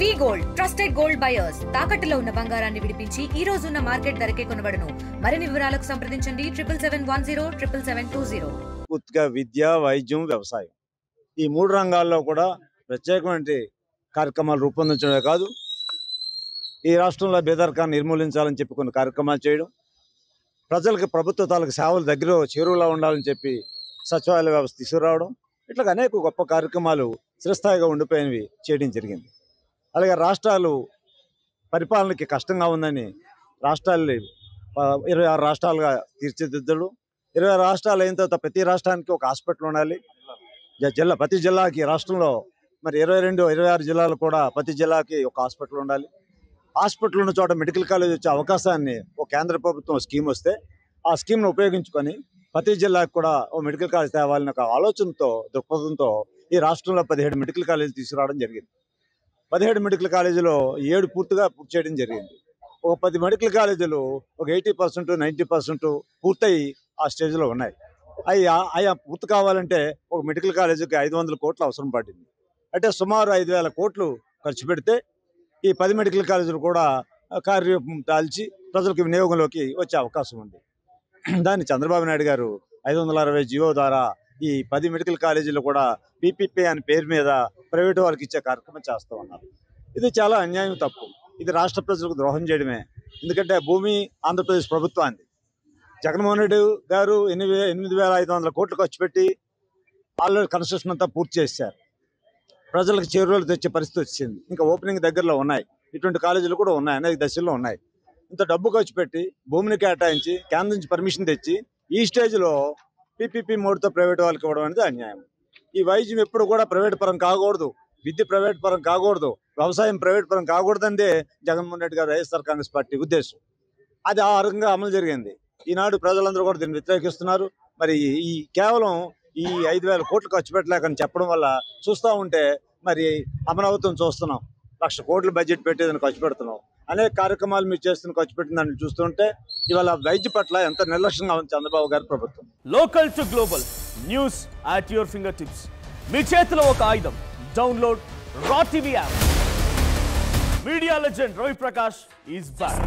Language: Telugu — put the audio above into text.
వి గోల్డ్ ట్రస్టెడ్ గోల్డ్ బయర్స్ తాకట్టులో ఉన్న బంగారాన్ని విడిపించి ఈ రోజు ఉన్న మార్కెట్ ధరకే కొనబడును. మరిన్ని వివరాలకు సంప్రదించండి 7710 పూర్తిగా విద్య, వైద్యం, వ్యవసాయం ఈ మూడు రంగాల్లో కూడా ప్రత్యేకమైన కార్యక్రమాలు రూపొందించడమే కాదు, ఈ రాష్ట్రంలో పేదరికాన్ని నిర్మూలించాలని చెప్పి కొన్ని కార్యక్రమాలు చేయడం, ప్రజలకు ప్రభుత్వ తాలూకు సేవలు దగ్గర చేరువలో ఉండాలని చెప్పి సచివాలయ వ్యవస్థ తీసుకురావడం, ఇట్లా అనేక గొప్ప కార్యక్రమాలు స్థిరస్థాయిగా ఉండిపోయినవి చేయడం జరిగింది. అలాగే రాష్ట్రాలు పరిపాలనకి కష్టంగా ఉందని రాష్ట్రాలని 26 రాష్ట్రాలుగా తీర్చిదిద్దడం, 20 రాష్ట్రాలు అయిన తర్వాత ప్రతి రాష్ట్రానికి ఒక హాస్పిటల్ ఉండాలి. ప్రతి జిల్లాకి రాష్ట్రంలో మరి 26 జిల్లాలు కూడా ప్రతి జిల్లాకి ఒక హాస్పిటల్ ఉండాలి. హాస్పిటల్ ఉన్న చోట మెడికల్ కాలేజ్ వచ్చే అవకాశాన్ని ఒక కేంద్ర ప్రభుత్వం స్కీమ్ వస్తే ఆ స్కీమ్ను ఉపయోగించుకొని ప్రతి జిల్లాకి కూడా ఓ మెడికల్ కాలేజ్ తేవాలని ఒక ఆలోచనతో, దృక్పథంతో ఈ రాష్ట్రంలో 17 మెడికల్ కాలేజీలు తీసుకురావడం జరిగింది. 17 మెడికల్ కాలేజీలో 7 పూర్తి చేయడం జరిగింది. ఒక 10 మెడికల్ కాలేజీలు ఒక 80%, 90% పూర్తయి ఆ స్టేజ్లో ఉన్నాయి. అవి పూర్తి కావాలంటే ఒక మెడికల్ కాలేజీకి 500 కోట్లు అవసరం పడింది. అంటే సుమారు 5,000 కోట్లు ఖర్చు పెడితే ఈ 10 మెడికల్ కాలేజీలు కూడా కార్యరూపం దాల్చి ప్రజలకు వినియోగంలోకి వచ్చే అవకాశం ఉంది. దాన్ని చంద్రబాబు నాయుడు గారు 560 జీవో ద్వారా ఈ 10 మెడికల్ కాలేజీలు కూడా పీపీపీ అనే పేరు మీద ప్రైవేటు వాళ్ళకి ఇచ్చే కార్యక్రమం చేస్తూ ఉన్నారు. ఇది చాలా అన్యాయం, తప్పు. ఇది రాష్ట్ర ప్రజలకు ద్రోహం చేయడమే. ఎందుకంటే భూమి ఆంధ్రప్రదేశ్ ప్రభుత్వానికి జగన్మోహన్ రెడ్డి గారు 8,500 కోట్లు ఖర్చు పెట్టి ఆల్రెడీ కన్స్ట్రక్షన్ అంతా పూర్తి చేశారు. ప్రజలకు చేరువలు తెచ్చే పరిస్థితి వచ్చింది. ఇంకా ఓపెనింగ్ దగ్గరలో ఉన్నాయి. ఇటువంటి కాలేజీలు కూడా ఉన్నాయి, అనేక దశల్లో ఉన్నాయి. ఇంత డబ్బు ఖర్చు పెట్టి భూమిని కేటాయించి కేంద్రం నుంచి పర్మిషన్ తెచ్చి ఈ స్టేజ్లో పీపీపీ మోడ్తో ప్రైవేట్ వాళ్ళకి ఇవ్వడం అనేది అన్యాయం. ఈ వైద్యం ఎప్పుడు కూడా ప్రైవేట్ పరం కాకూడదు, విద్య ప్రైవేట్ పరం కాకూడదు, వ్యవసాయం ప్రైవేట్ పరం కాకూడదంటే జగన్మోహన్ రెడ్డి గారు, వైఎస్ఆర్ కాంగ్రెస్ పార్టీ ఉద్దేశం. అది ఆ రకంగా అమలు జరిగింది. ఈనాడు ప్రజలందరూ కూడా దీన్ని వ్యతిరేకిస్తున్నారు. మరి ఈ కేవలం ఈ 5,000 కోట్లు ఖర్చు పెట్టలేకని చెప్పడం వల్ల చూస్తూ ఉంటే మరి అమరావతిని చూస్తున్నాం. 1,00,000 కోట్లు బడ్జెట్ పెట్టేదని ఖర్చు పెడుతున్నాం. అనేక కార్యక్రమాలు మీరు చేస్తున్న ఖర్చు పెట్టిన దాన్ని చూస్తుంటే ఇవాళ వైద్య పట్ల ఎంత నిర్లక్ష్యంగా ఉంది చంద్రబాబు గారి ప్రభుత్వం. Local to global news at your finger tips. మీ చేతిలో ఒక ఆయుధం. డౌన్లోడ్ రా TV app. Media legend Ravi Prakash is back.